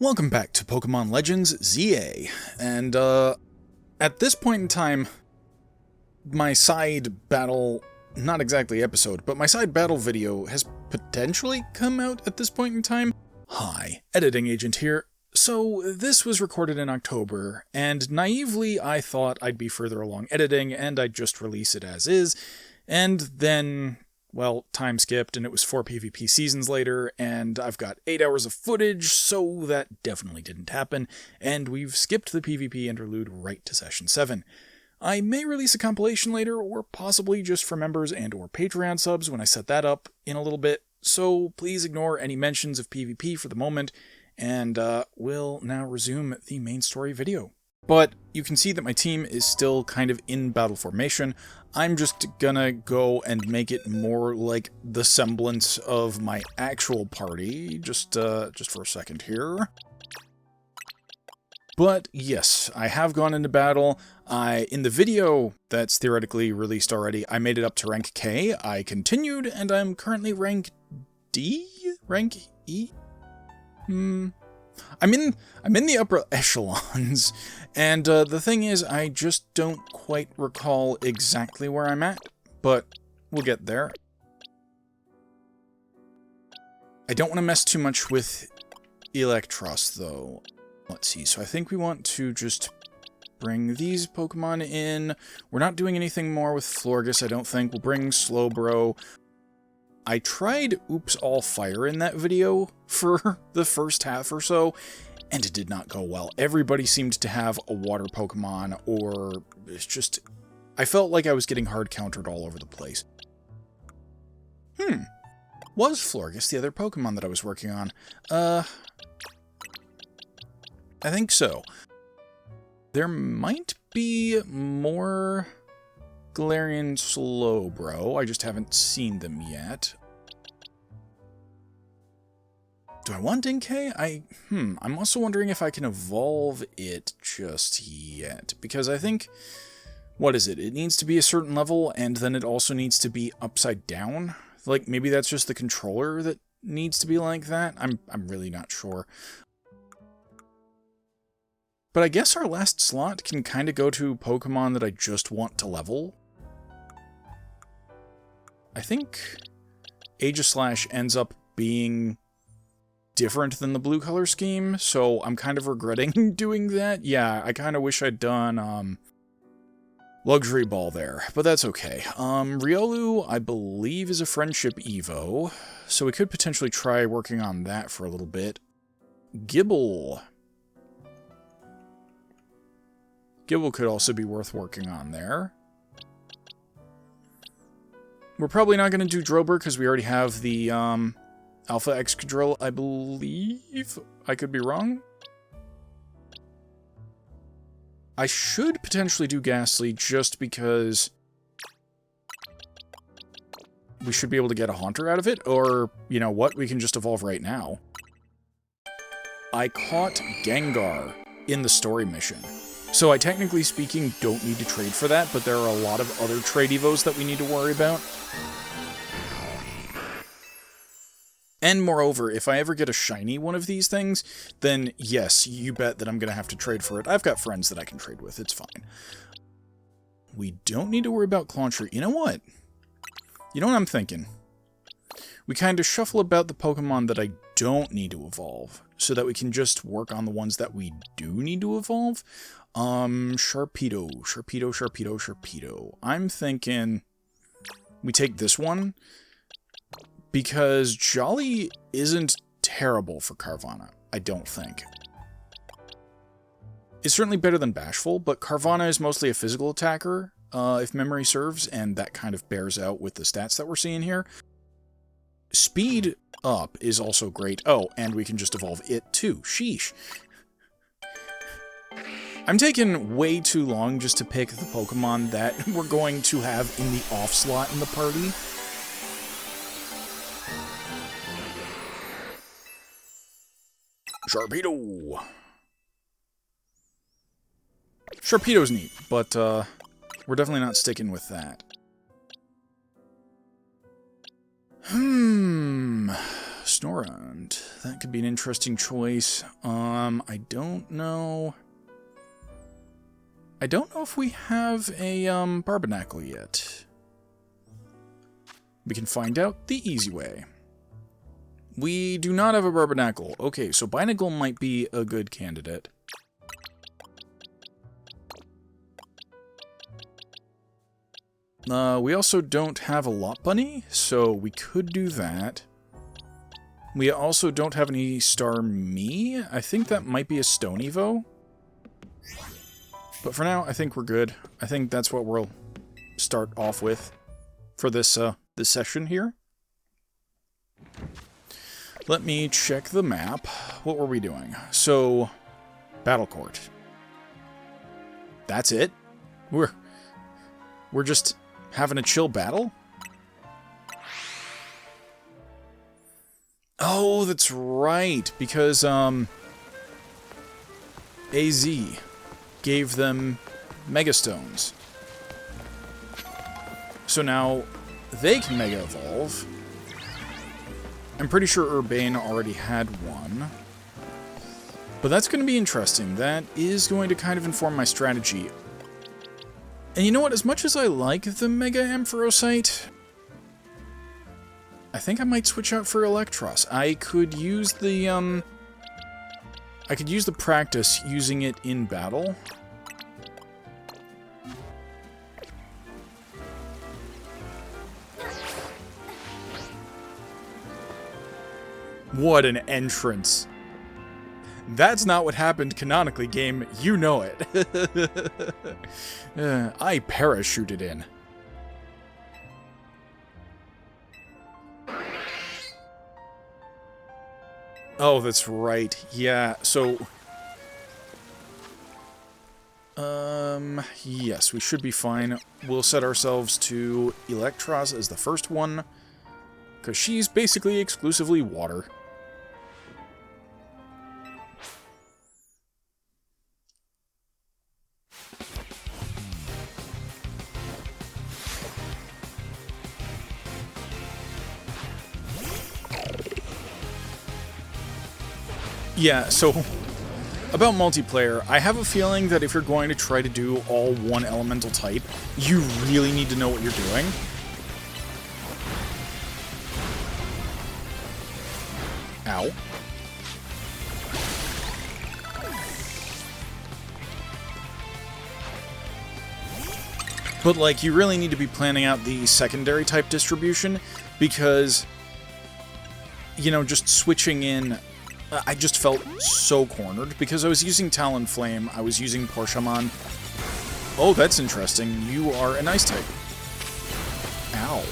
Welcome back to Pokémon Legends Z-A, and at this point in time, my side battle, not exactly episode, but my side battle video has potentially come out at this point in time. Hi, editing agent here. So this was recorded in October, and naively I thought I'd be further along editing and I'd just release it as is, and then, well, time skipped and it was 4 PvP seasons later, and I've got 8 hours of footage, so that definitely didn't happen, and we've skipped the PvP interlude right to Session 7. I may release a compilation later, or possibly just for members and or Patreon subs when I set that up in a little bit, so please ignore any mentions of PvP for the moment, and we'll now resume the main story video. But you can see that my team is still kind of in battle formation. I'm just gonna go and make it more like the semblance of my actual party, just for a second here. But yes, I have gone into battle. In the video that's theoretically released already, I made it up to rank K. I continued, and I'm currently rank D? Rank E? I'm in the upper echelons, and the thing is, I just don't quite recall exactly where I'm at, but we'll get there. I don't want to mess too much with Electros, though. Let's see, so I think we want to just bring these Pokemon in. We're not doing anything more with Florges, I don't think. We'll bring Slowbro. I tried Oops All Fire in that video for the first half or so, and it did not go well. Everybody seemed to have a water Pokemon, or it's just... I felt like I was getting hard countered all over the place. Was Florges the other Pokemon that I was working on? I think so. There might be more Galarian Slowbro. I just haven't seen them yet. Do I want Inkay? I'm also wondering if I can evolve it just yet. Because I think... What is it? It needs to be a certain level, and then it also needs to be upside down? Like, maybe that's just the controller that needs to be like that? I'm really not sure. But I guess our last slot can kind of go to Pokemon that I just want to level. I think Aegislash ends up being different than the blue color scheme, so I'm kind of regretting doing that. Yeah, I kind of wish I'd done Luxury Ball there, but that's okay. Riolu, I believe, is a Friendship Evo, so we could potentially try working on that for a little bit. Gibble. Gibble could also be worth working on there. We're probably not going to do Drober because we already have the Alpha Excadrill, I believe. I could be wrong. I should potentially do Ghastly just because we should be able to get a Haunter out of it, or, you know what, we can just evolve right now. I caught Gengar in the story mission. So I, technically speaking, don't need to trade for that, but there are a lot of other trade evos that we need to worry about. And moreover, if I ever get a shiny one of these things, then yes, you bet that I'm going to have to trade for it. I've got friends that I can trade with, it's fine. We don't need to worry about Clauncher. You know what? You know what I'm thinking? We kind of shuffle about the Pokemon that I don't need to evolve, so that we can just work on the ones that we do need to evolve. Sharpedo. I'm thinking we take this one, because Jolly isn't terrible for Carvanha, I don't think. It's certainly better than Bashful, but Carvanha is mostly a physical attacker, if memory serves, and that kind of bears out with the stats that we're seeing here. Speed up is also great. Oh, and we can just evolve it too. Sheesh. I'm taking way too long just to pick the Pokemon that we're going to have in the off slot in the party. Sharpedo! Sharpedo's neat, but we're definitely not sticking with that. Snorunt. That could be an interesting choice. I don't know. I don't know if we have a Barbernacle yet. We can find out the easy way. We do not have a Barbernacle. Okay, so Binacle might be a good candidate. We also don't have a Lot Bunny, so we could do that. We also don't have any Starmie. I think that might be a Stone Evo. But for now, I think we're good. I think that's what we'll start off with for this this session here. Let me check the map. What were we doing? So, Battle Court. That's it? We're just having a chill battle? Oh, that's right, because AZ gave them Mega Stones. So now they can Mega Evolve. I'm pretty sure Urbane already had one. But that's going to be interesting. That is going to kind of inform my strategy. And you know what? As much as I like the Mega Ampharocyte, I think I might switch out for Electros. I could use the practice using it in battle. What an entrance. That's not what happened canonically, game. You know it. I parachuted in. Oh, that's right. Yeah, so... yes, we should be fine. We'll set ourselves to Electros as the first one, because she's basically exclusively water. Yeah, so, about multiplayer, I have a feeling that if you're going to try to do all one elemental type, you really need to know what you're doing. Ow. But, like, you really need to be planning out the secondary type distribution, because, you know, just switching in... I just felt so cornered, because I was using Talonflame, I was using Porshamon. Oh, that's interesting. You are an Ice type. Ow.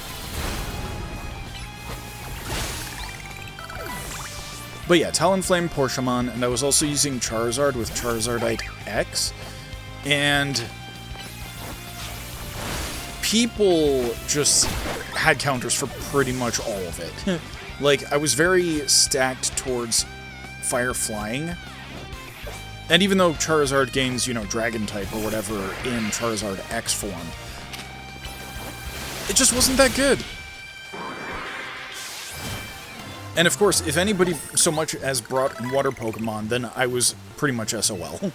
But yeah, Talonflame, Porshamon, and I was also using Charizard with Charizardite X, and people just had counters for pretty much all of it. Like, I was very stacked towards Fire Flying. And even though Charizard gains, you know, Dragon type or whatever in Charizard X form, it just wasn't that good. And of course, if anybody so much as brought Water Pokemon, then I was pretty much SOL.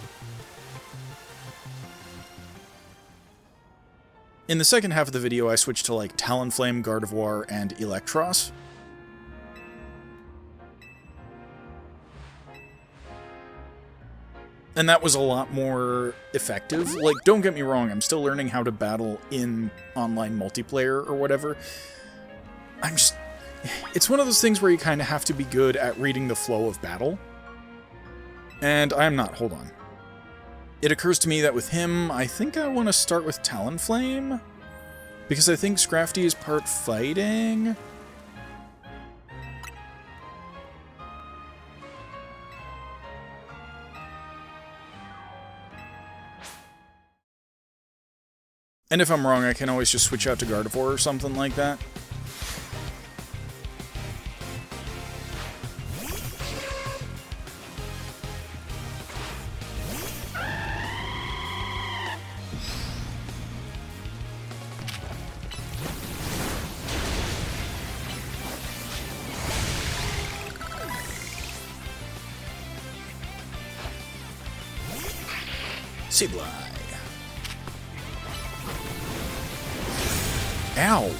In the second half of the video, I switched to, like, Talonflame, Gardevoir, and Electros. And that was a lot more effective. Like, don't get me wrong, I'm still learning how to battle in online multiplayer or whatever. It's one of those things where you kind of have to be good at reading the flow of battle. And I'm not. Hold on. It occurs to me that with him, I think I want to start with Talonflame. Because I think Scrafty is part fighting. And if I'm wrong, I can always just switch out to Gardevoir or something like that. Sableye. Ow!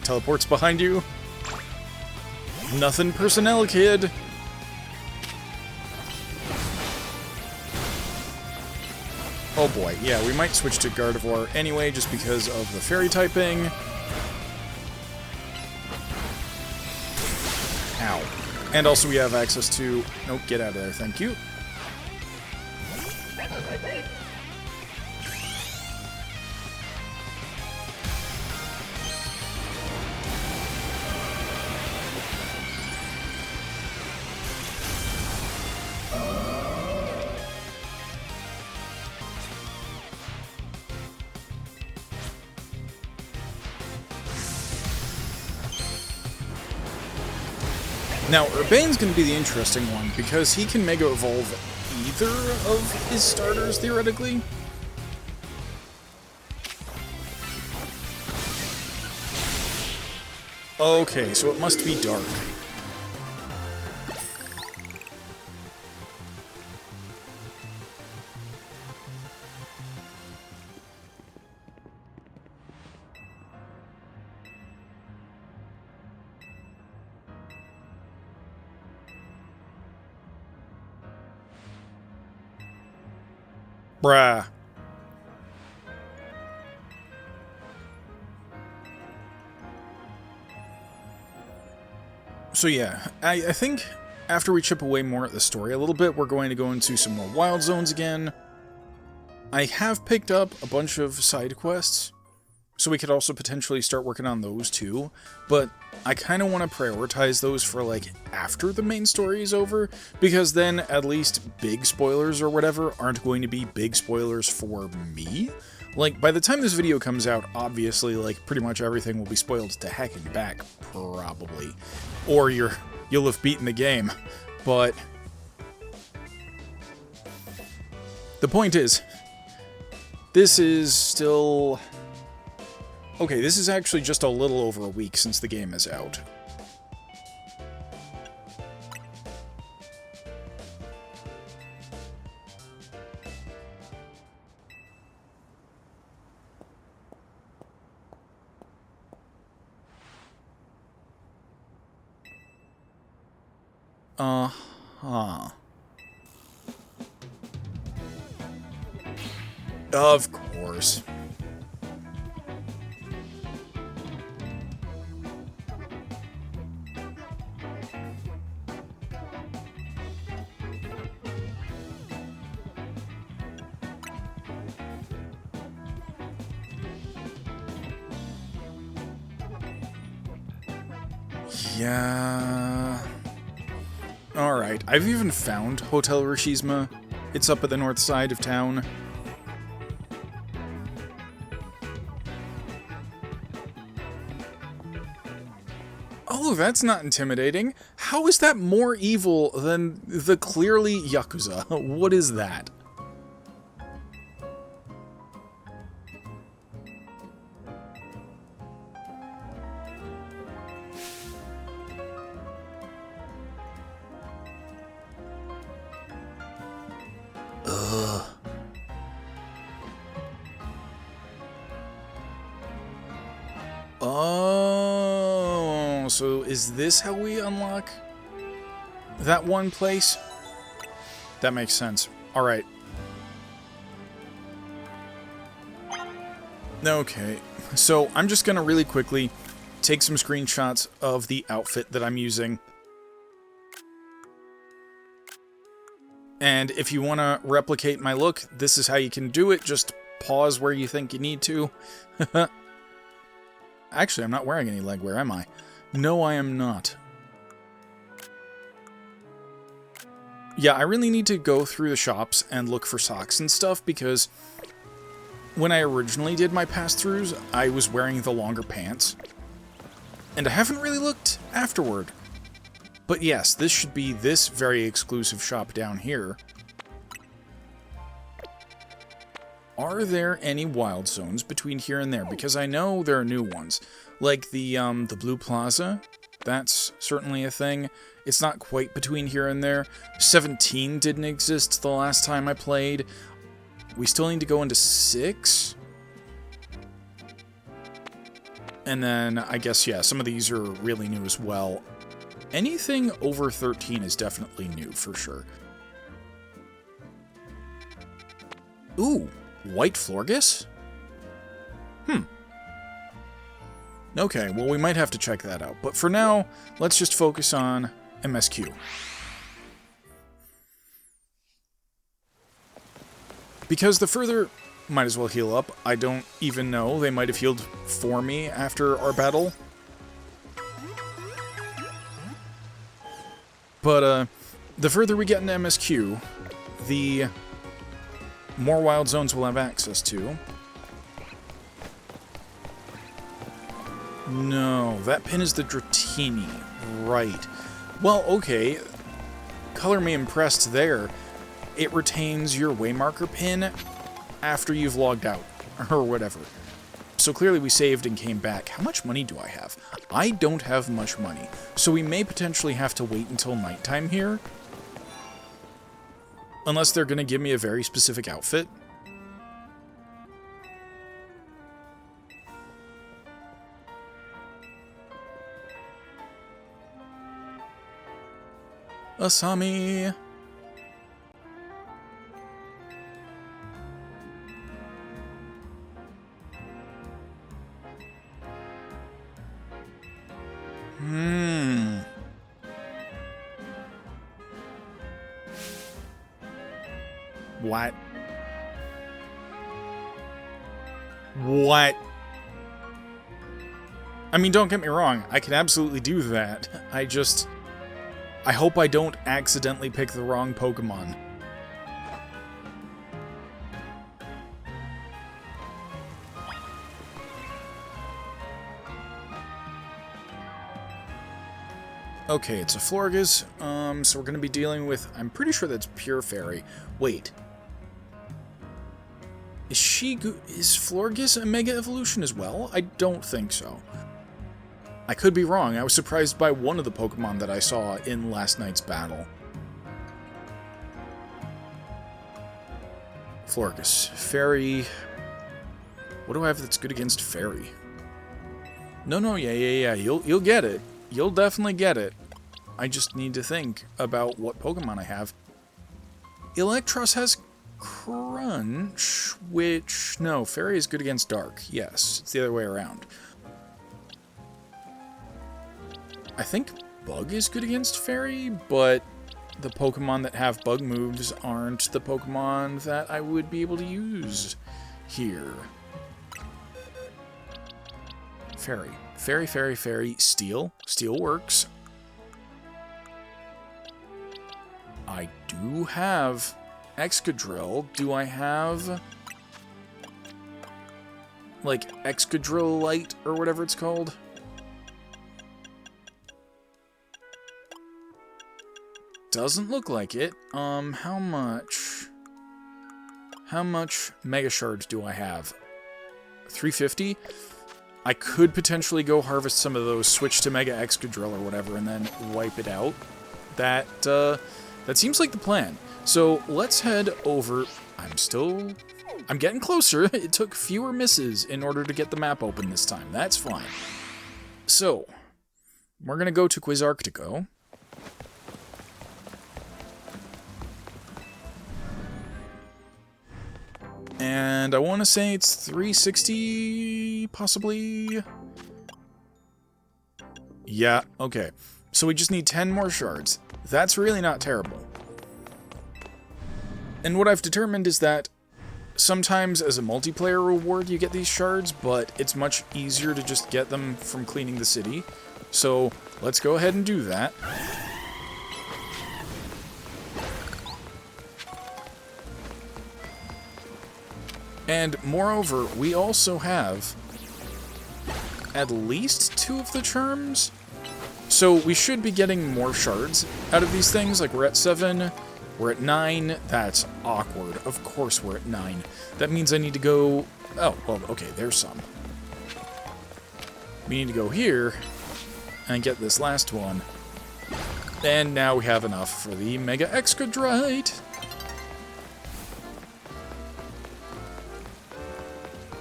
Teleports behind you. Nothing personnel, kid. Oh boy, yeah, we might switch to Gardevoir anyway, just because of the fairy typing. Ow. And also we have access to... Nope, get out of there, thank you. Now, Urbane's going to be the interesting one, because he can Mega Evolve either of his starters, theoretically. Okay, so it must be Dark. Bruh. So yeah, I think after we chip away more at the story a little bit, we're going to go into some more wild zones again. I have picked up a bunch of side quests, so we could also potentially start working on those too, but I kind of want to prioritize those for, like, after the main story is over, because then at least big spoilers or whatever aren't going to be big spoilers for me. Like, by the time this video comes out, obviously, like, pretty much everything will be spoiled to heck and back, probably. Or you'll have beaten the game. But the point is, this is still... Okay, this is actually just a little over a week since the game is out. Uh-huh. Of course. Yeah... Alright, I've even found Hotel Rishizma. It's up at the north side of town. Oh, that's not intimidating. How is that more evil than the clearly Yakuza? What is that? Ugh. Oh, so is this how we unlock that one place? That makes sense. Alright. Okay, so I'm just gonna really quickly take some screenshots of the outfit that I'm using. And if you want to replicate my look, this is how you can do it. Just pause where you think you need to. Actually, I'm not wearing any legwear, am I? No, I am not. Yeah, I really need to go through the shops and look for socks and stuff, because when I originally did my pass-throughs, I was wearing the longer pants. And I haven't really looked afterward. But yes, this should be this very exclusive shop down here. are there any wild zones between here and there? Because I know there are new ones. Like the Blue Plaza. That's certainly a thing. It's not quite between here and there. 17 didn't exist the last time I played. We still need to go into 6. And then, I guess, yeah, some of these are really new as well. Anything over 13 is definitely new, for sure. Ooh, White Florges? Okay, well, we might have to check that out. But for now, let's just focus on MSQ. Because the further... Might as well heal up. I don't even know. They might have healed for me after our battle. But, the further we get into MSQ, the more wild zones we'll have access to. No, that pin is the Dratini. Right. Well, okay. Color me impressed there. It retains your waymarker pin after you've logged out, or whatever. So clearly we saved and came back. How much money do I have? I don't have much money, so we may potentially have to wait until nighttime here. Unless they're going to give me a very specific outfit. Asami! What? What? I mean, don't get me wrong, I can absolutely do that. I hope I don't accidentally pick the wrong Pokemon. Okay, it's a Florges, so we're going to be dealing with... I'm pretty sure that's Pure Fairy. Wait. Is Florges a Mega Evolution as well? I don't think so. I could be wrong. I was surprised by one of the Pokemon that I saw in last night's battle. Florges. Fairy... What do I have that's good against Fairy? No, yeah. You'll get it. You'll definitely get it. I just need to think about what Pokemon I have. Electros has Crunch, which... No, Fairy is good against Dark. Yes, it's the other way around. I think Bug is good against Fairy, but the Pokemon that have Bug moves aren't the Pokemon that I would be able to use here. Fairy. Fairy. Steel. Steel works. I do have Excadrill. Do I have... like, Excadrill Light, or whatever it's called? Doesn't look like it. How much Mega Shards do I have? 350? I could potentially go harvest some of those, switch to Mega Excadrill or whatever, and then wipe it out. That seems like the plan. So, let's head over... I'm getting closer. It took fewer misses in order to get the map open this time. That's fine. So, we're gonna go to Quizarctico. And I want to say it's 360, possibly? Yeah, okay. So we just need 10 more shards. That's really not terrible. And what I've determined is that sometimes as a multiplayer reward you get these shards, but it's much easier to just get them from cleaning the city. So let's go ahead and do that. And moreover, we also have at least 2 of the charms. So we should be getting more shards out of these things. Like, we're at 7. We're at 9. That's awkward. Of course we're at 9. That means I need to go... Oh, well, okay, there's some. We need to go here and get this last one. And now we have enough for the Mega Excadrite.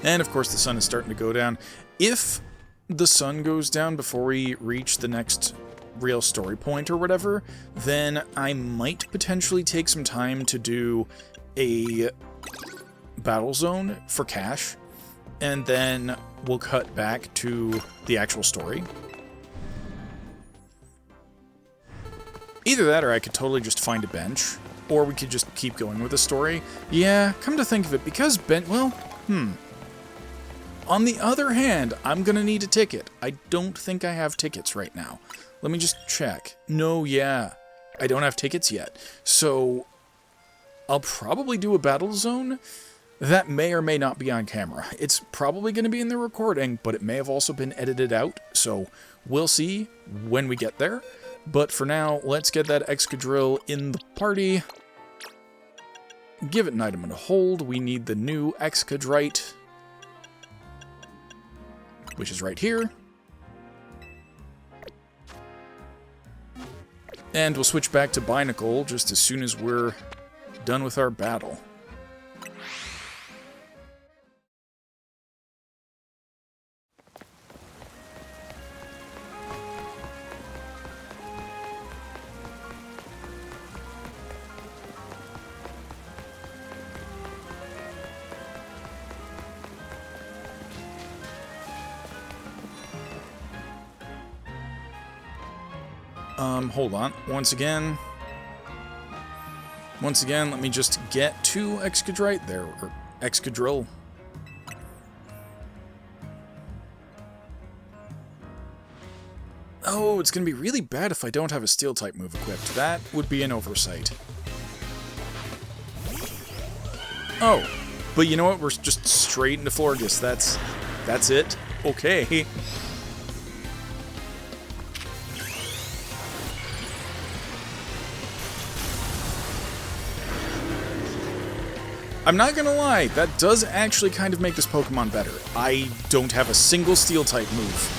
And, of course, the sun is starting to go down. If the sun goes down before we reach the next real story point or whatever, then I might potentially take some time to do a battle zone for cash, and then we'll cut back to the actual story. Either that, or I could totally just find a bench, or we could just keep going with the story. Yeah, come to think of it, because on the other hand, I'm gonna need a ticket. I don't think I have tickets right now. Let me just check. No, yeah. I don't have tickets yet. So, I'll probably do a battle zone that may or may not be on camera. It's probably going to be in the recording, but it may have also been edited out. So, we'll see when we get there. But for now, let's get that Excadrill in the party. Give it an item and a hold. We need the new Excadrite, which is right here. And we'll switch back to Binacle just as soon as we're done with our battle. Hold on. Once again, let me just get to Excadrite there, or Excadrill. Oh, it's gonna be really bad if I don't have a Steel-type move equipped. That would be an oversight. Oh, but you know what? We're just straight into Florges. That's it. Okay. I'm not gonna lie, that does actually kind of make this Pokemon better. I don't have a single Steel-type move.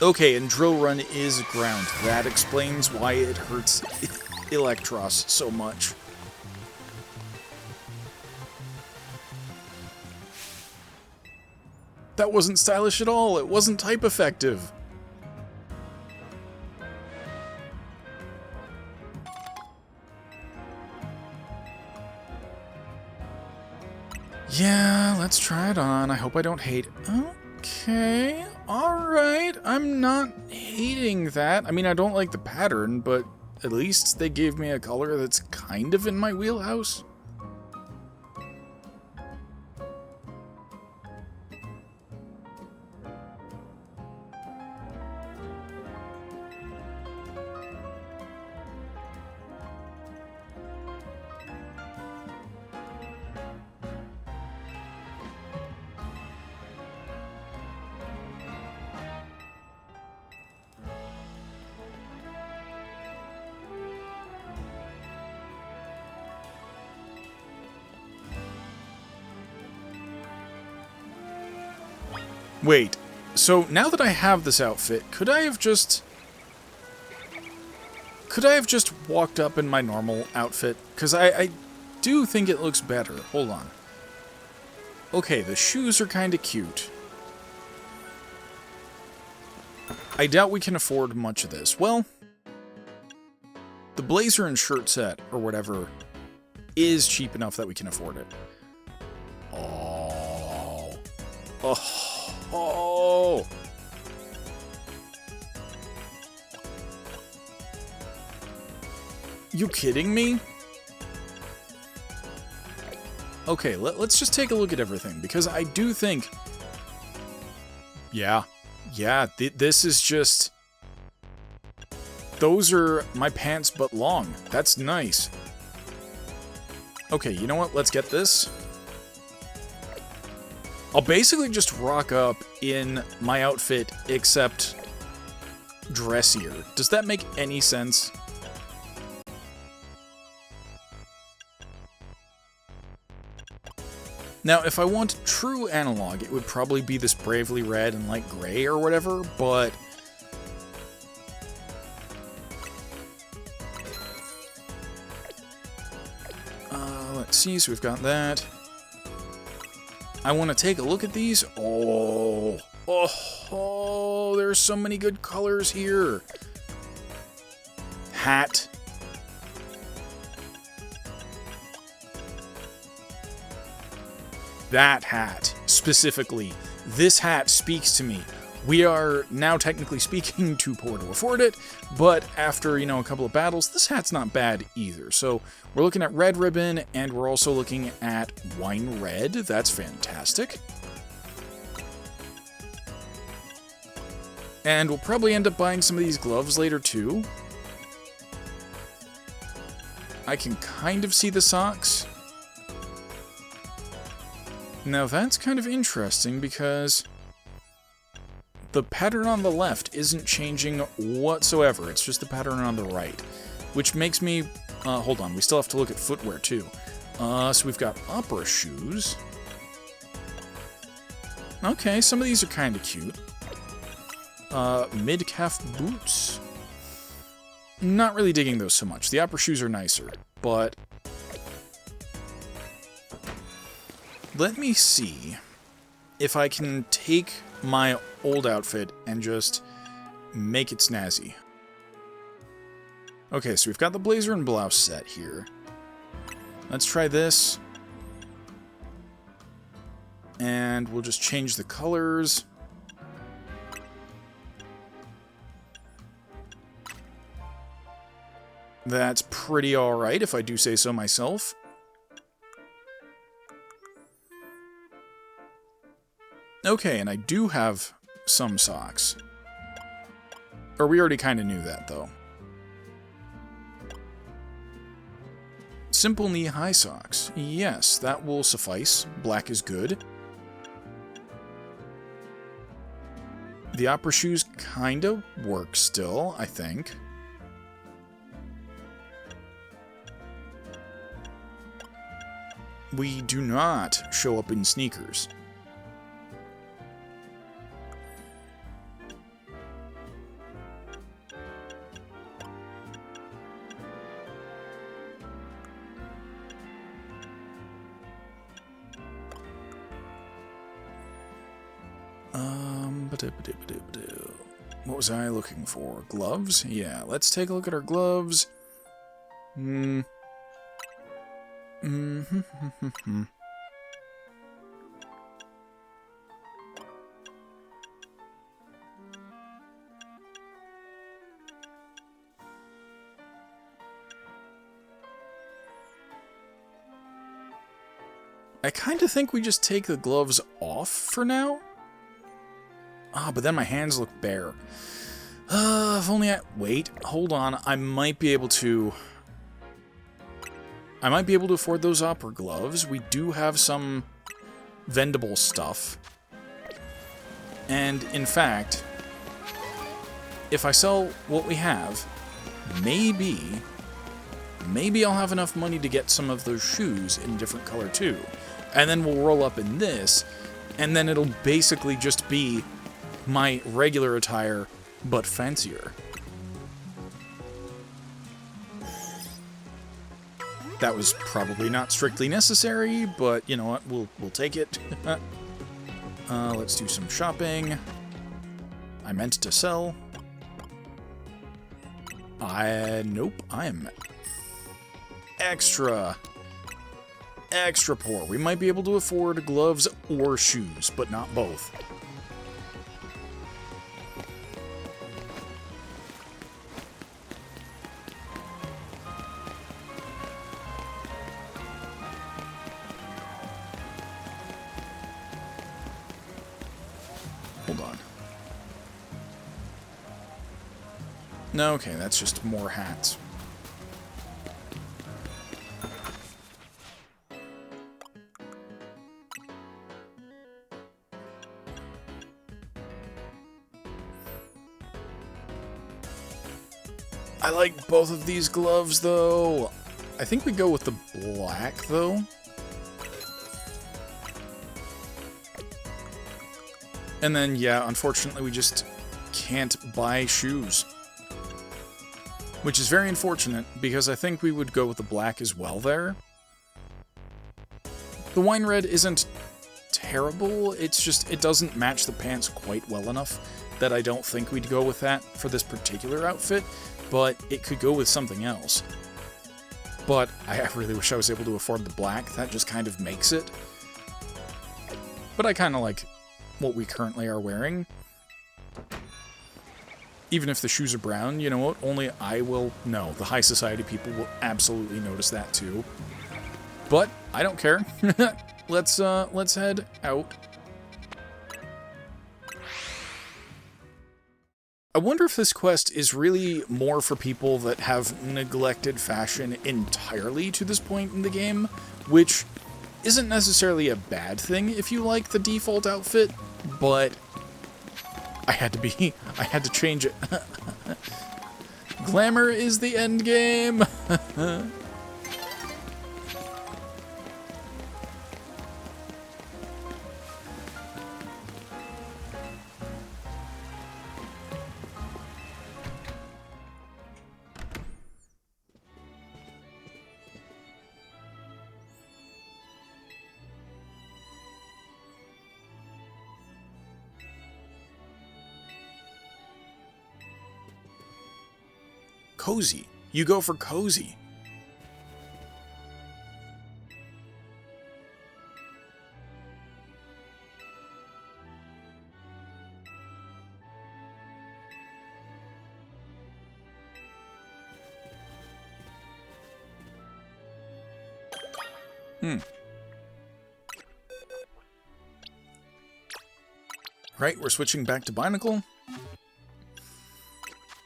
Okay, and Drill Run is ground. That explains why it hurts Electros so much. That wasn't stylish at all. It wasn't type effective. Yeah, let's try it on. I hope I don't hate it. Okay, alright. I'm not hating that. I mean, I don't like the pattern, but at least they gave me a color that's kind of in my wheelhouse. Wait, so now that I have this outfit, could I have just walked up in my normal outfit? Because I do think it looks better. Hold on. Okay, the shoes are kind of cute. I doubt we can afford much of this. Well, the blazer and shirt set, or whatever, is cheap enough that we can afford it. Oh. Oh! You kidding me? Okay, let's just take a look at everything, because I do think... Yeah, this is just... Those are my pants but long. That's nice. Okay, you know what? Let's get this. I'll basically just rock up in my outfit, except dressier. Does that make any sense? Now, if I want true analog, it would probably be this Bravely Red and Light Gray or whatever, but... let's see, so we've got that. I want to take a look at these. Oh, there's so many good colors here. Hat. That hat, specifically. This hat speaks to me. We are now technically speaking too poor to afford it, but after, a couple of battles, this hat's not bad either. So we're looking at Red Ribbon, and we're also looking at Wine Red. That's fantastic. And we'll probably end up buying some of these gloves later too. I can kind of see the socks. Now that's kind of interesting because the pattern on the left isn't changing whatsoever. It's just the pattern on the right, which makes me... hold on, we still have to look at footwear too. So we've got opera shoes. Okay, some of these are kind of cute. Mid-calf boots. Not really digging those so much. The opera shoes are nicer, but... Let me see if I can take my old outfit and just make it snazzy. Okay, so we've got the blazer and blouse set here. Let's try this. And we'll just change the colors. That's pretty alright, if I do say so myself. Okay, and I do have some socks. Or we already kind of knew that, though. Simple knee-high socks. Yes, that will suffice. Black is good. The opera shoes kind of work still, I think. We do not show up in sneakers. What was I looking for? Gloves? Yeah, let's take a look at our gloves. I kind of think we just take the gloves off for now. But then my hands look bare. If only I... Wait, hold on. I might be able to afford those opera gloves. We do have some vendable stuff. And, in fact, if I sell what we have, maybe I'll have enough money to get some of those shoes in a different color, too. And then we'll roll up in this, and then it'll basically just be my regular attire, but fancier. That was probably not strictly necessary, but you know what, we'll take it. Let's do some shopping. I meant to sell. Nope, I am extra poor. We might be able to afford gloves or shoes, but not both. Hold on. No, okay, that's just more hats. I like both of these gloves, though. I think we go with the black, though. And then, yeah, unfortunately, we just can't buy shoes. Which is very unfortunate, because I think we would go with the black as well there. The wine red isn't terrible, it's just, it doesn't match the pants quite well enough that I don't think we'd go with that for this particular outfit, but it could go with something else. But I really wish I was able to afford the black, that just kind of makes it. But I kind of like what we currently are wearing. Even if the shoes are brown, you know what, only I will know. The high society people will absolutely notice that too. But I don't care. Let's head out. I wonder if this quest is really more for people that have neglected fashion entirely to this point in the game, which isn't necessarily a bad thing if you like the default outfit, but I had to change it. Glamour is the end game. Cozy. You go for cozy. Right, we're switching back to Binacle.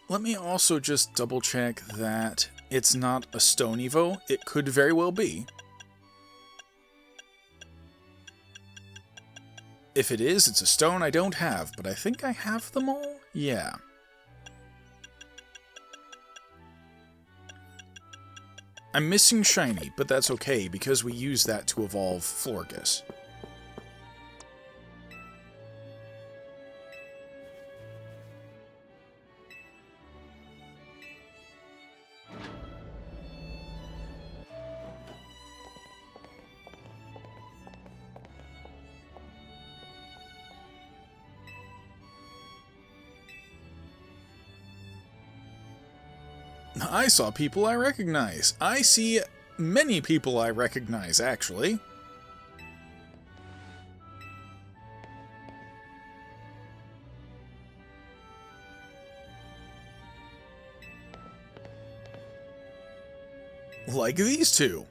Let me also just double check that it's not a stone Evo. It could very well be. If it is, it's a stone I don't have, but I think I have them all? Yeah. I'm missing Shiny, but that's okay, because we use that to evolve Florges. I saw people I recognize. I see many people I recognize, actually. Like these two.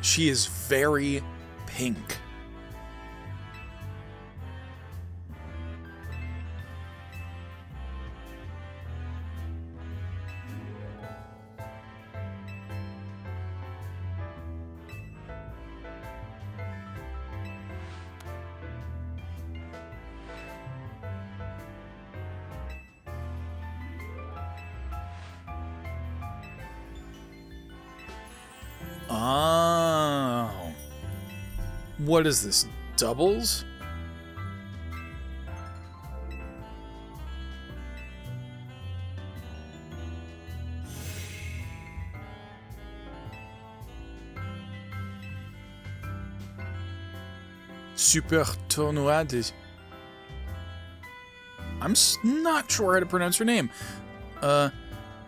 She is very pink. Oh. What is this? Doubles? Super-Tournoi de... I'm not sure how to pronounce her name.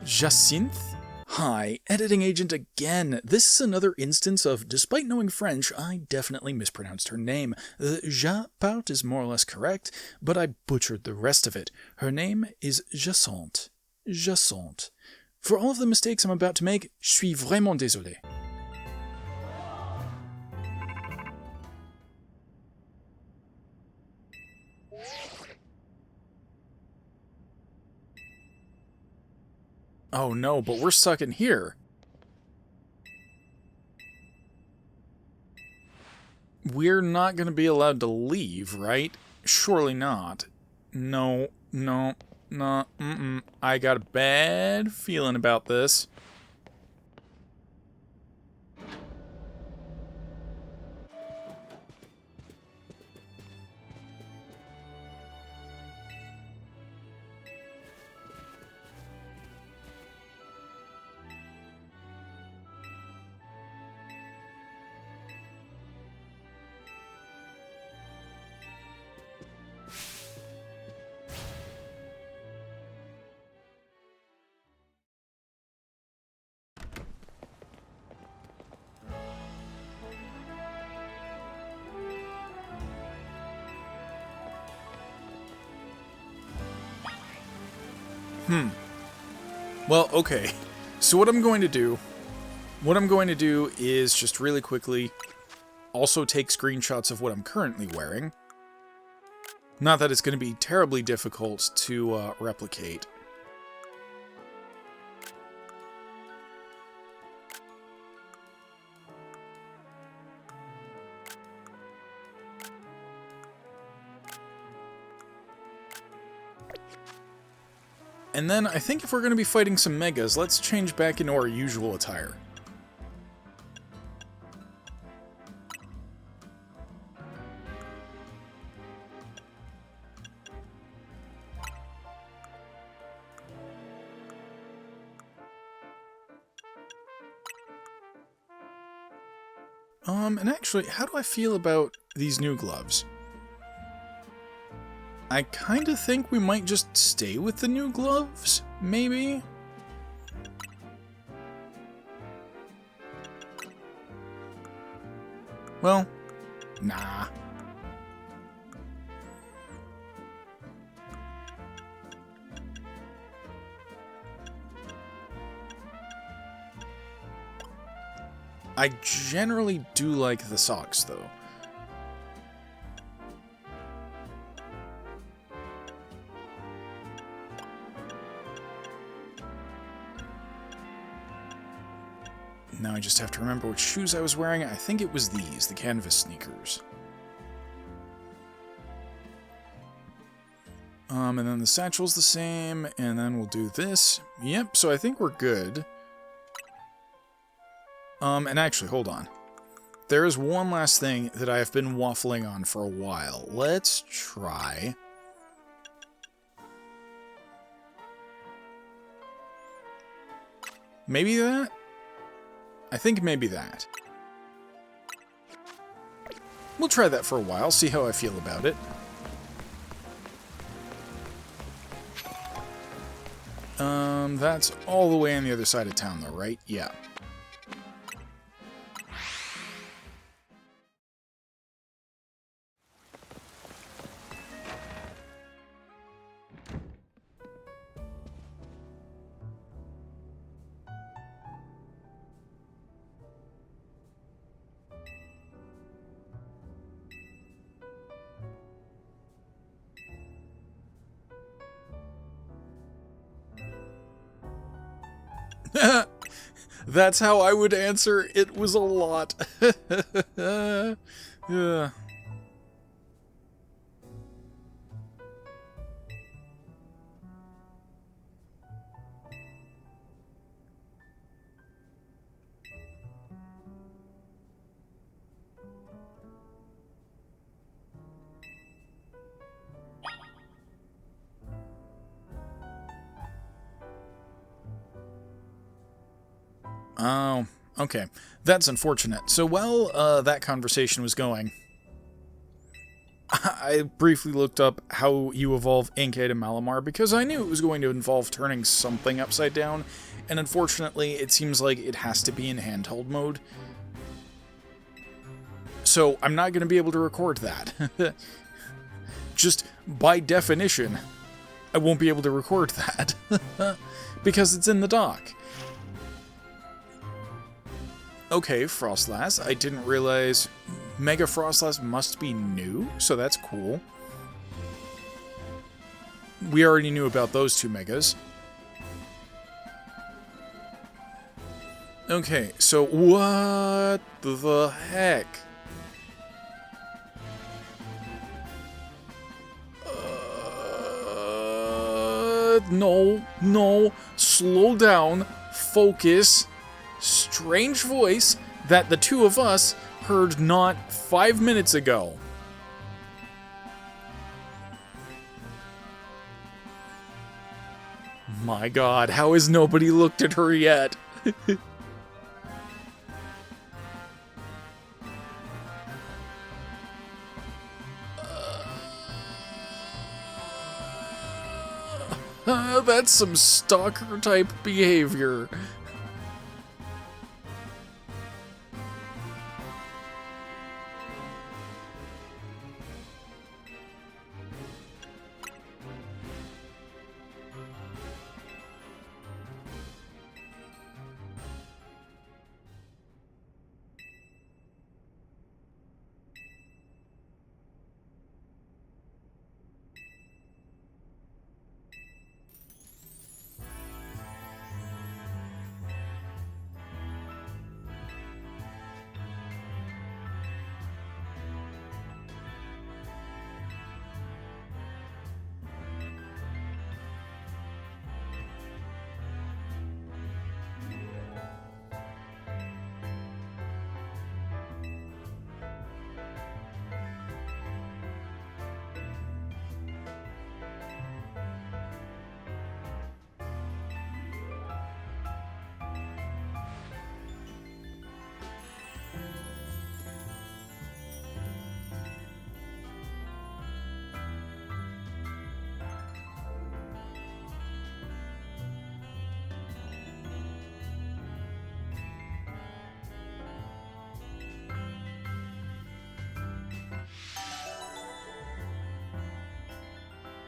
Jacinthe? Hi, editing agent again. This is another instance of, despite knowing French, I definitely mispronounced her name. The ja part is more or less correct, but I butchered the rest of it. Her name is Jacinthe. Jacinthe. For all of the mistakes I'm about to make, je suis vraiment désolé. Oh no, but we're stuck in here. We're not going to be allowed to leave, right? Surely not. No, no, no, I got a bad feeling about this. Well, okay. So what I'm going to do is just really quickly also take screenshots of what I'm currently wearing. Not that it's going to be terribly difficult to replicate. And then I think if we're going to be fighting some megas, let's change back into our usual attire. And actually, how do I feel about these new gloves? I kind of think we might just stay with the new gloves, maybe? Well, nah. I generally do like the socks, though. Now I just have to remember which shoes I was wearing. I think it was these, the canvas sneakers. And then the satchel's the same, and then we'll do this. Yep, so I think we're good. And actually, hold on. There is one last thing that I have been waffling on for a while. Let's try... maybe that? I think maybe that. We'll try that for a while, see how I feel about it. That's all the way on the other side of town, though, right? Yeah. That's how I would answer. It was a lot. Yeah. Oh, okay. That's unfortunate. So while that conversation was going, I briefly looked up how you evolve Inkhead and Malamar because I knew it was going to involve turning something upside down, and unfortunately it seems like it has to be in handheld mode. So I'm not going to be able to record that. Just by definition, I won't be able to record that because it's in the dock. Okay, Frostlass. I didn't realize Mega Frostlass must be new, so that's cool. We already knew about those two Megas. Okay, so what the heck? No, slow down, focus. Strange voice that the two of us heard not 5 minutes ago. My god, how has nobody looked at her yet? That's some stalker type behavior.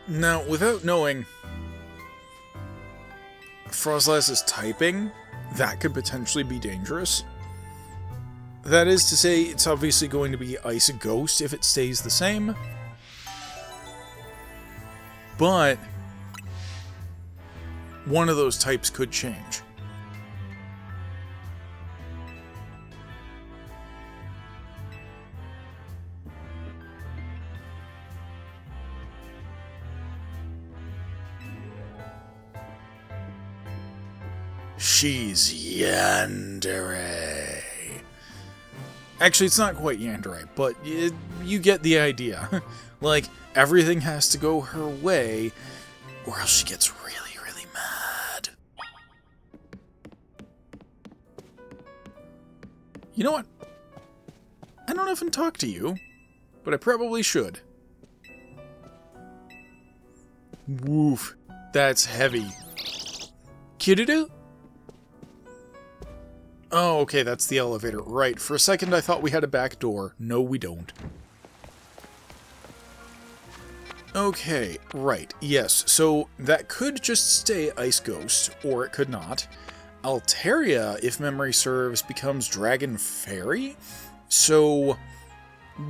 Now, without knowing Frostlass's typing, that could potentially be dangerous. That is to say, it's obviously going to be Ice Ghost if it stays the same. But one of those types could change. She's Yandere. Actually, it's not quite Yandere, but you get the idea. Like, everything has to go her way, or else she gets really, really mad. You know what? I don't often talk to you, but I probably should. Woof. That's heavy. Kiruru? Oh, okay, that's the elevator. Right, for a second I thought we had a back door. No, we don't. Okay, right, yes, so that could just stay Ice Ghost, or it could not. Altaria, if memory serves, becomes Dragon Fairy, so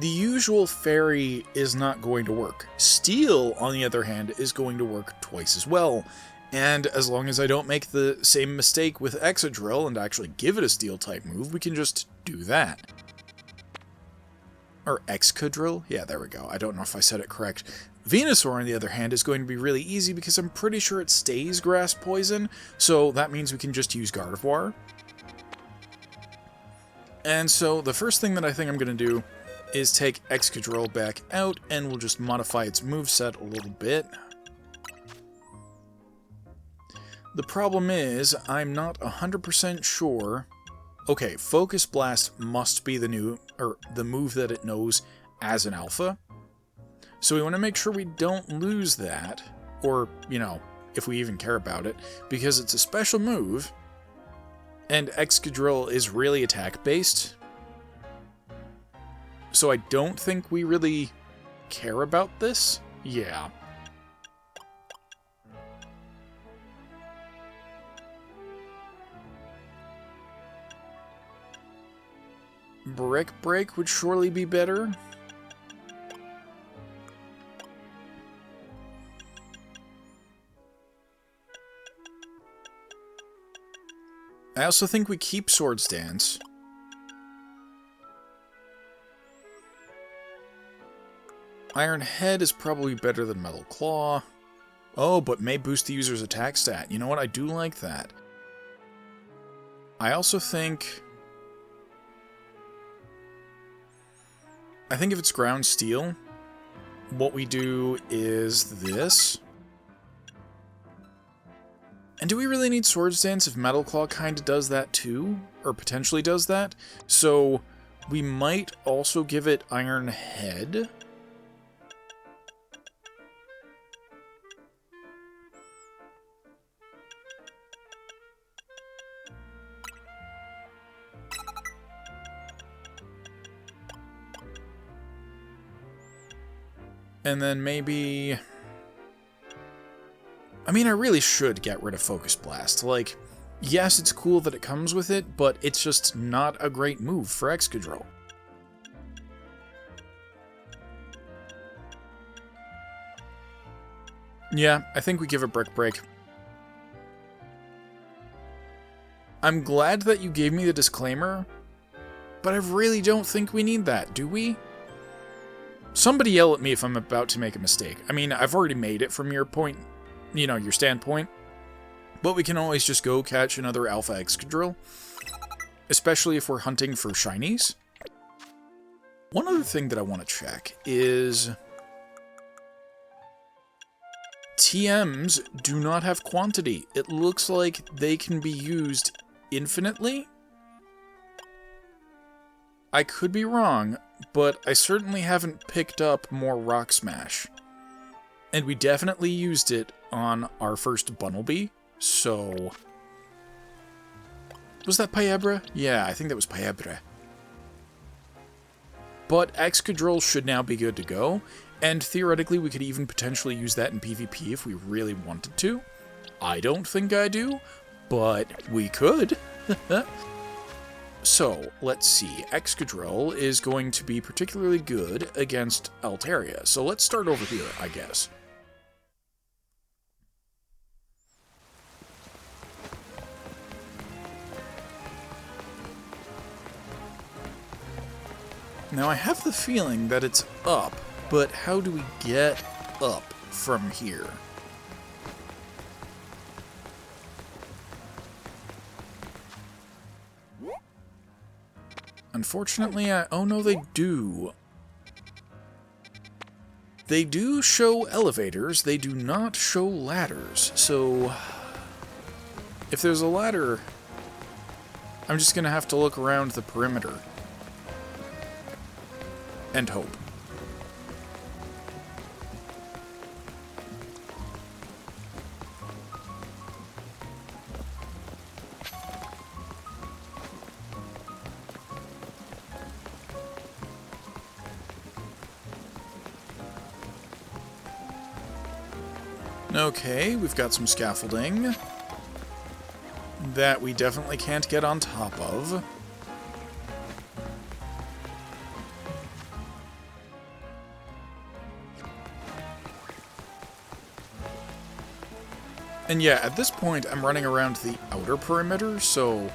the usual fairy is not going to work. Steel, on the other hand, is going to work twice as well. And as long as I don't make the same mistake with Excadrill and actually give it a Steel-type move, we can just do that. Or Excadrill? Yeah, there we go. I don't know if I said it correct. Venusaur, on the other hand, is going to be really easy because I'm pretty sure it stays Grass Poison, so that means we can just use Gardevoir. And so the first thing that I think I'm going to do is take Excadrill back out, and we'll just modify its moveset a little bit. The problem is, I'm not 100% sure. Okay, Focus Blast must be the move that it knows as an alpha. So we want to make sure we don't lose that, or, you know, if we even care about it, because it's a special move, and Excadrill is really attack-based. So I don't think we really care about this. Yeah. Brick Break would surely be better. I also think we keep Swords Dance. Iron Head is probably better than Metal Claw. Oh, but may boost the user's attack stat. You know what? I do like that. I also think... I think if it's Ground Steel, what we do is this. And do we really need Swords Dance if Metal Claw kind of does that too? Or potentially does that? So we might also give it Iron Head. And then maybe... I mean, I really should get rid of Focus Blast. Like, yes, it's cool that it comes with it, but it's just not a great move for Excadrill. Yeah, I think we give it Brick Break. I'm glad that you gave me the disclaimer, but I really don't think we need that, do we? Somebody yell at me if I'm about to make a mistake. I mean, I've already made it from your point, you know, your standpoint. But we can always just go catch another Alpha Excadrill. Especially if we're hunting for shinies. One other thing that I want to check is... TMs do not have quantity. It looks like they can be used infinitely. I could be wrong, but I certainly haven't picked up more Rock Smash. And we definitely used it on our first Bunnelby, so... Was that Pyebra? Yeah, I think that was Pyebra. But Excadrill should now be good to go, and theoretically we could even potentially use that in PvP if we really wanted to. I don't think I do, but we could. So, let's see. Excadrill is going to be particularly good against Altaria. So let's start over here, I guess. Now, I have the feeling that it's up, but how do we get up from here? Unfortunately, oh no, they do. They do show elevators, they do not show ladders, so... If there's a ladder, I'm just gonna have to look around the perimeter. And hope. Okay, we've got some scaffolding that we definitely can't get on top of. And yeah, at this point, I'm running around the outer perimeter, so...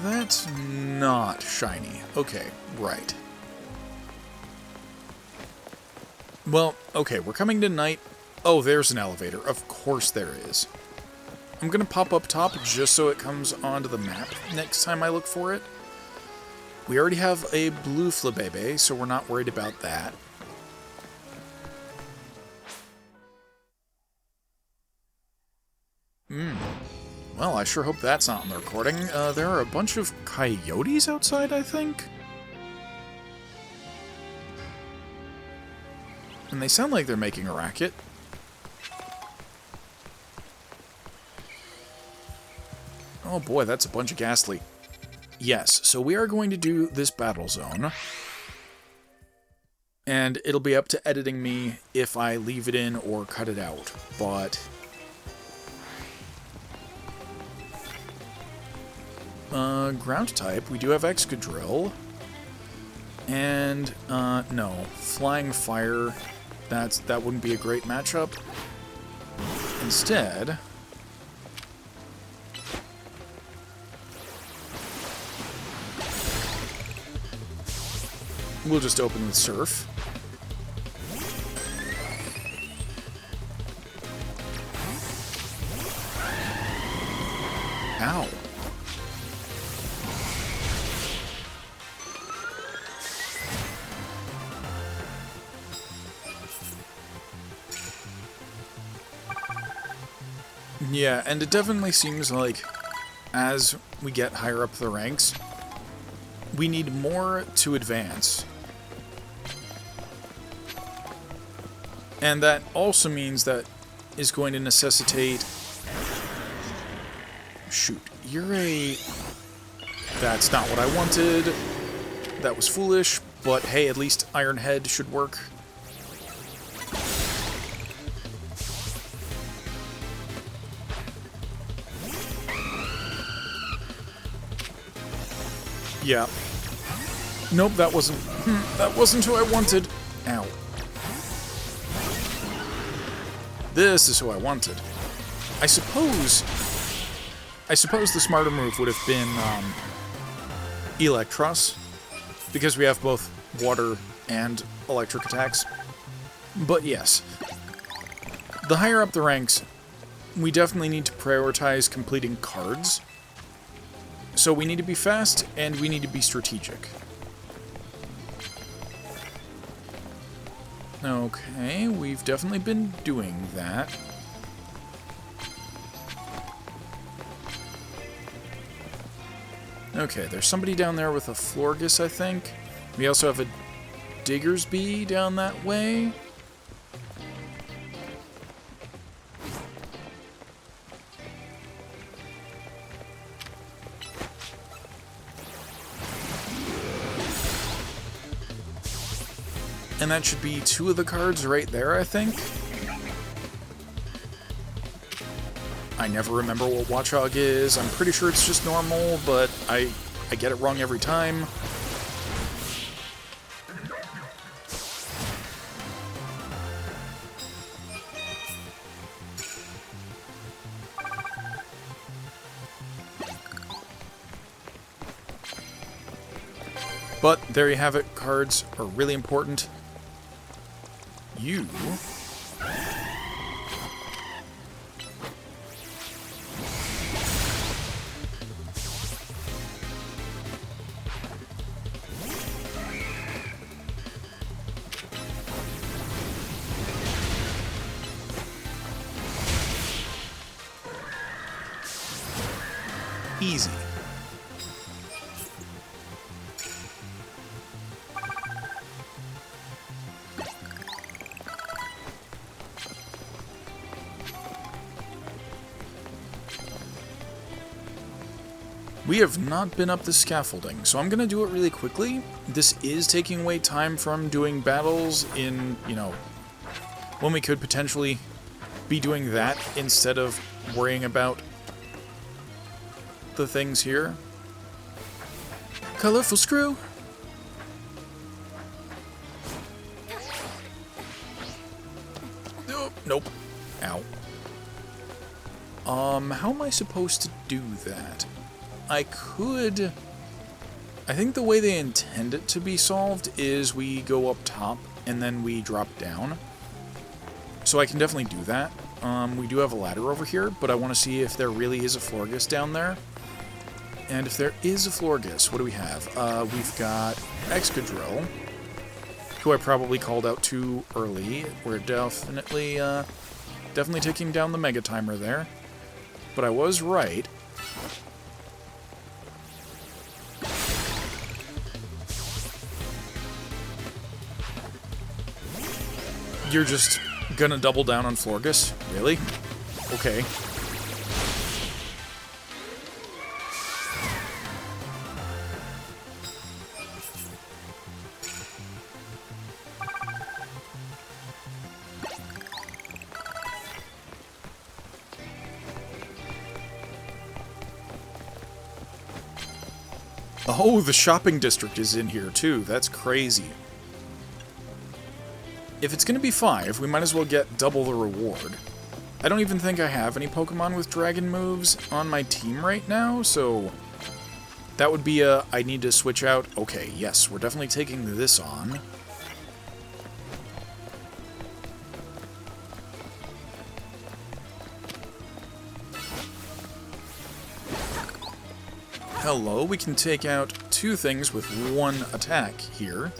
that's not shiny. Okay, right. Well, okay, we're coming to night. Oh, there's an elevator. Of course there is. I'm gonna pop up top just so it comes onto the map next time I look for it. We already have a blue Flabebe, so we're not worried about that. Well, I sure hope that's not in the recording. There are a bunch of coyotes outside, I think? And they sound like they're making a racket. Oh boy, that's a bunch of Ghastly. Yes, so we are going to do this battle zone. And it'll be up to editing me if I leave it in or cut it out, but... ground type, we do have Excadrill. And, no, Flying Fire, that wouldn't be a great matchup. Instead, we'll just open with Surf. Ow. Yeah, and it definitely seems like as we get higher up the ranks, we need more to advance. And that also means that is going to necessitate... Shoot, you're a... That's not what I wanted. That was foolish, but hey, at least Iron Head should work. Yeah. Nope, that wasn't who I wanted. Ow. This is who I wanted. I suppose the smarter move would have been Electros, because we have both water and electric attacks. But yes, the higher up the ranks, we definitely need to prioritize completing cards. So we need to be fast, and we need to be strategic. Okay, we've definitely been doing that. Okay, there's somebody down there with a Florges, I think. We also have a Diggersby down that way. And that should be 2 of the cards right there, I think. I never remember what Watchog is. I'm pretty sure it's just normal, but I get it wrong every time. But there you have it. Cards are really important. You... Easy. We have not been up the scaffolding, so I'm going to do it really quickly. This is taking away time from doing battles in, you know, when we could potentially be doing that instead of worrying about the things here. Colorful screw. Oh, nope. Ow. How am I supposed to do that? I could... I think the way they intend it to be solved is we go up top and then we drop down. So I can definitely do that. We do have a ladder over here, but I want to see if there really is a Florges down there. And if there is a Florges, what do we have? We've got Excadrill, who I probably called out too early. We're definitely taking down the Mega Timer there. But I was right. You're just gonna double down on Florges? Really? Okay. Oh, the shopping district is in here too. That's crazy. If it's going to be 5, we might as well get double the reward. I don't even think I have any Pokemon with dragon moves on my team right now, so that would be a, I need to switch out. Okay, yes, we're definitely taking this on. Hello, we can take out two things with one attack here.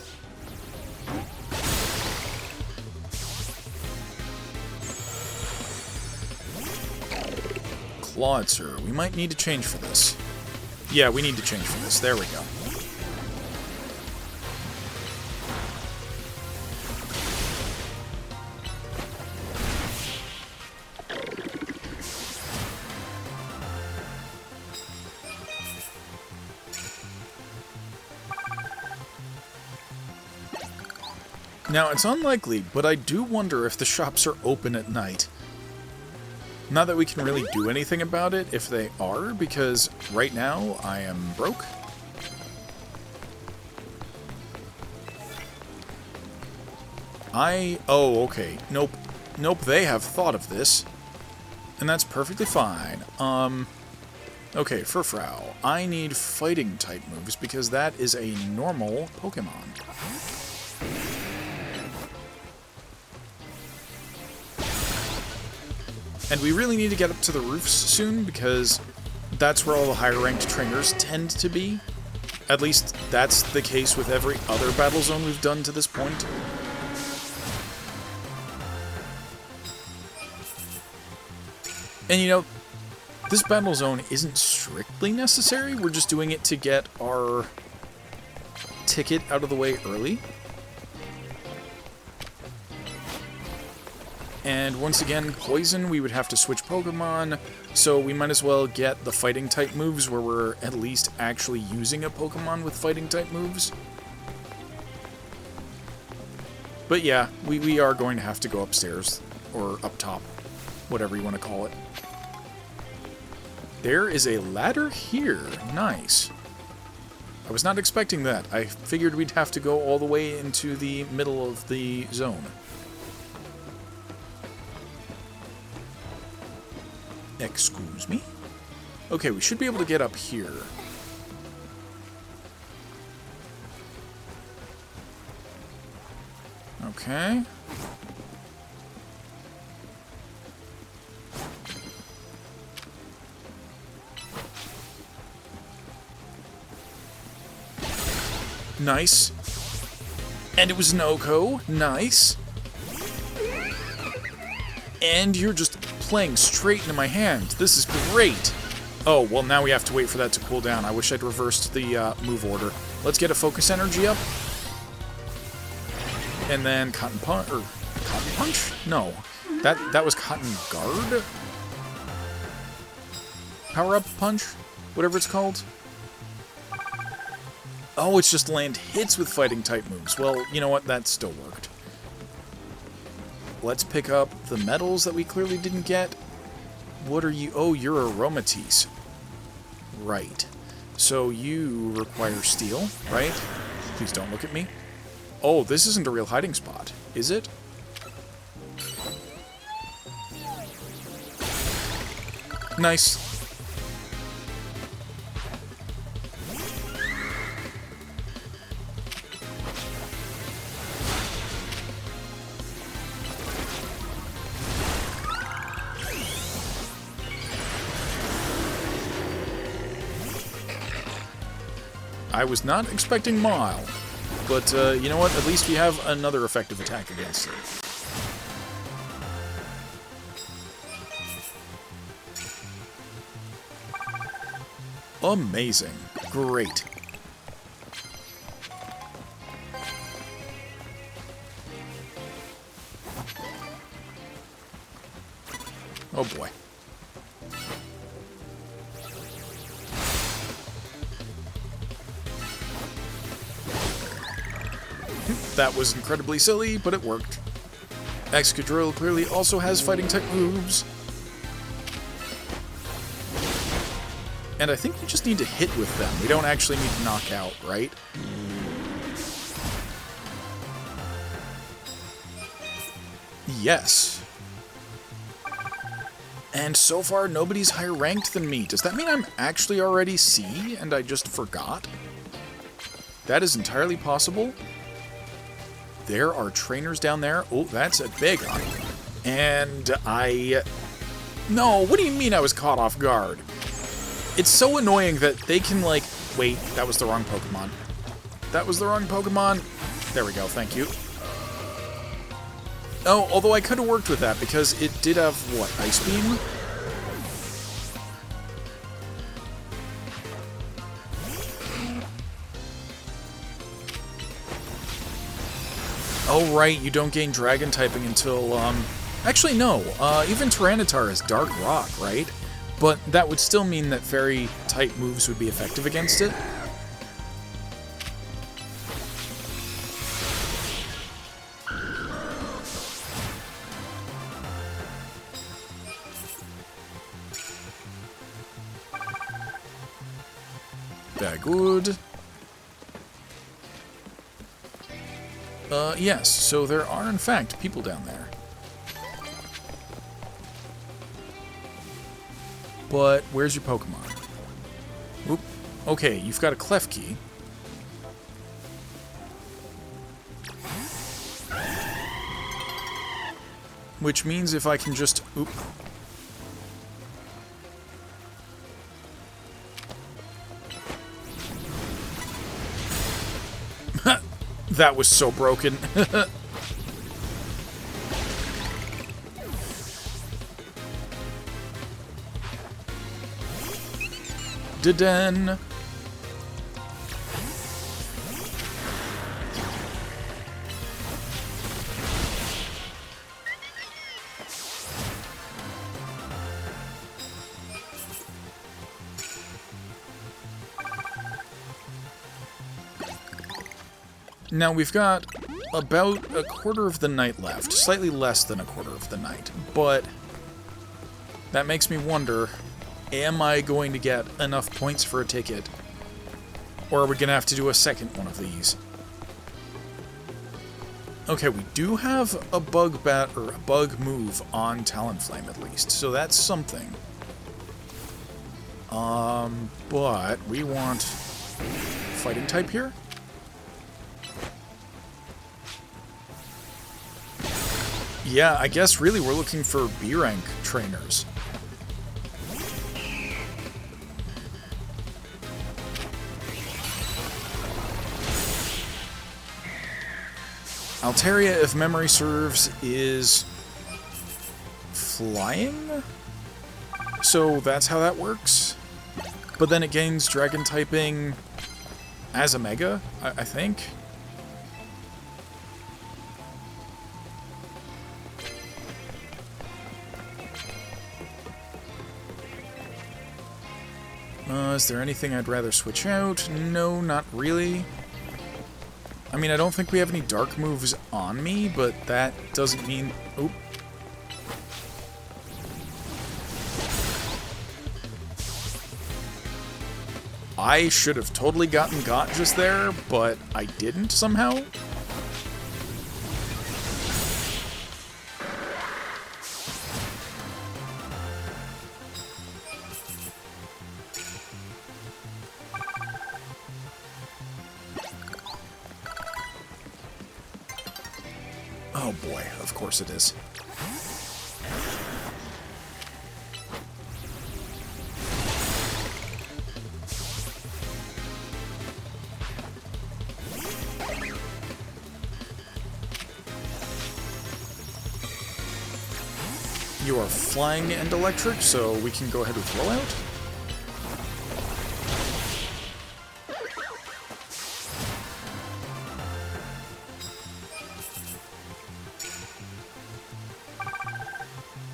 Clawitzer. We might need to change for this. Yeah, we need to change for this. There we go. Now, it's unlikely, but I do wonder if the shops are open at night. Not that we can really do anything about it if they are, because right now I am broke. Oh, okay. Nope. Nope, they have thought of this. And that's perfectly fine. Okay, Furfrou. I need fighting type moves because that is a normal Pokemon. And we really need to get up to the roofs soon, because that's where all the higher-ranked trainers tend to be. At least, that's the case with every other battle zone we've done to this point. And you know, this battle zone isn't strictly necessary, we're just doing it to get our ticket out of the way early. And once again, Poison, we would have to switch Pokemon, so we might as well get the fighting-type moves where we're at least actually using a Pokemon with fighting-type moves. But yeah, we are going to have to go upstairs, or up top, whatever you want to call it. There is a ladder here. Nice. I was not expecting that. I figured we'd have to go all the way into the middle of the zone. Excuse me? Okay, we should be able to get up here. Okay. Nice. And it was Noko. Nice. And you're just playing straight into my hand. This is great. Oh, well, now we have to wait for that to cool down. I wish I'd reversed the move order. Let's get a focus energy up. And then Cotton Punch, or Cotton Punch? No. That was Cotton Guard? Power Up Punch? Whatever it's called. Oh, it's just land hits with fighting type moves. Well, you know what? That still worked. Let's pick up the metals that we clearly didn't get. What are you? Oh, you're Aromatisse. Right. So you require steel, right? Please don't look at me. Oh, this isn't a real hiding spot, is it? Nice. I was not expecting Mile, but you know what? At least we have another effective attack against it. Amazing. Great. Oh boy. That was incredibly silly, but it worked. Excadrill clearly also has fighting type moves. And I think we just need to hit with them. We don't actually need to knock out, right? Yes. And so far, nobody's higher ranked than me. Does that mean I'm actually already C, and I just forgot? That is entirely possible. There are trainers down there. Oh, that's a big one. And No, what do you mean I was caught off guard? It's so annoying that they can, like... Wait, that was the wrong Pokemon. That was the wrong Pokemon. There we go, thank you. Oh, although I could have worked with that because it did have, what, Ice Beam? Oh, right, you don't gain Dragon typing until, Actually, no. Even Tyranitar is Dark Rock, right? But that would still mean that Fairy-type moves would be effective against it. Very good. Yes, so there are, in fact, people down there. But where's your Pokemon? Oop. Okay, you've got a Klefki. Which means if I can just... Oop. That was so broken. Da-den. Now we've got about a quarter of the night left, slightly less than a quarter of the night, but that makes me wonder, am I going to get enough points for a ticket, or are we going to have to do a second one of these? Okay, we do have a bug move on Talonflame at least, so that's something. But we want fighting type here. Yeah, I guess really we're looking for B-rank trainers. Altaria, if memory serves, is flying? So that's how that works? But then it gains dragon typing as a Mega, I think? Is there anything I'd rather switch out? No, not really. I mean, I don't think we have any dark moves on me, but that doesn't mean... Oop. I should have totally gotten got just there, but I didn't somehow. Oh boy, of course it is. You are flying and electric, so we can go ahead with rollout.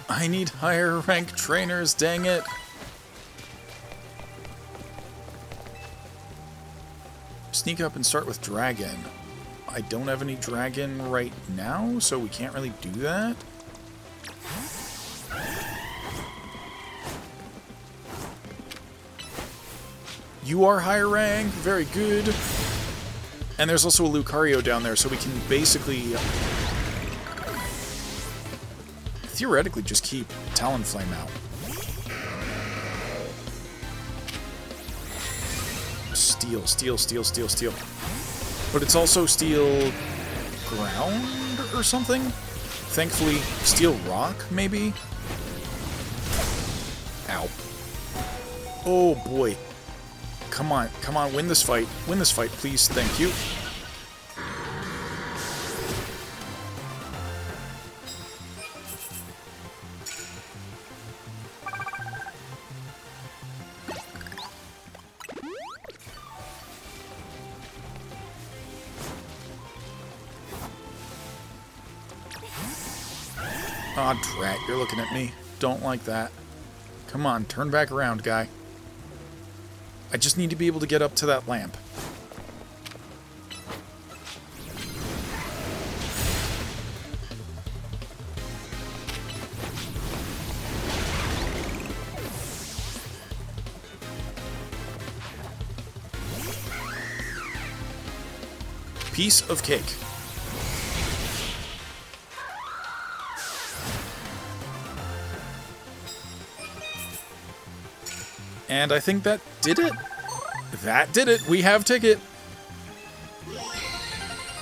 I need higher rank trainers, dang it. Sneak up and start with Dragon. I don't have any Dragon right now, so we can't really do that. You are higher rank, very good. And there's also a Lucario down there, so we can basically... theoretically just keep Talonflame out. steel, steel, steel, steel, steel. But it's also steel ground or something? Thankfully, steel rock, maybe? Ow. Oh boy. Come on, come on, win this fight. Win this fight, please. Thank you. Aw, drat, you're looking at me. Don't like that. Come on, turn back around, guy. I just need to be able to get up to that lamp. Piece of cake. And I think that did it. That did it. We have ticket.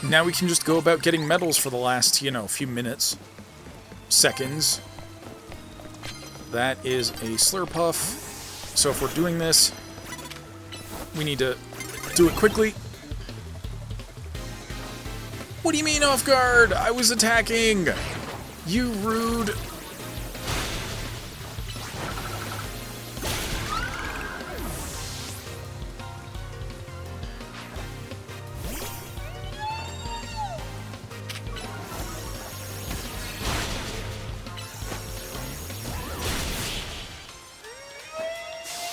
Now we can just go about getting medals for the last, you know, few minutes. Seconds. That is a Slurpuff. So if we're doing this, we need to do it quickly. What do you mean off guard? I was attacking. You rude.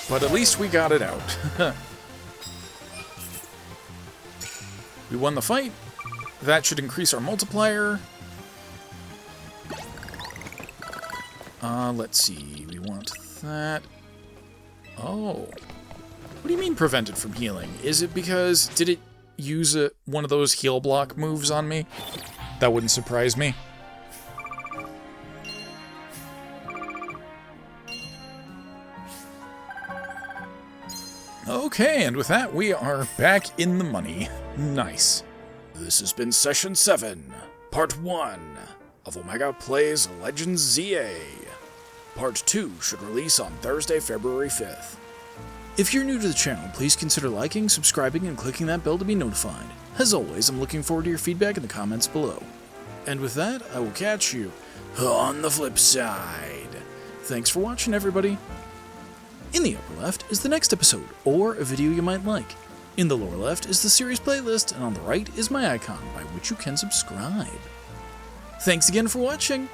But at least we got it out. We won the fight. That should increase our multiplier. Let's see. We want that. Oh. What do you mean prevented from healing? Is it because... did it use one of those heal block moves on me? That wouldn't surprise me. Okay, and with that, we are back in the money. Nice. This has been Session 7, Part 1 of Omega Plays Legends Z-A. Part 2 should release on Thursday, February 5th. If you're new to the channel, please consider liking, subscribing, and clicking that bell to be notified. As always, I'm looking forward to your feedback in the comments below. And with that, I will catch you on the flip side. Thanks for watching, everybody. In the upper left is the next episode, or a video you might like. In the lower left is the series playlist, and on the right is my icon, by which you can subscribe. Thanks again for watching!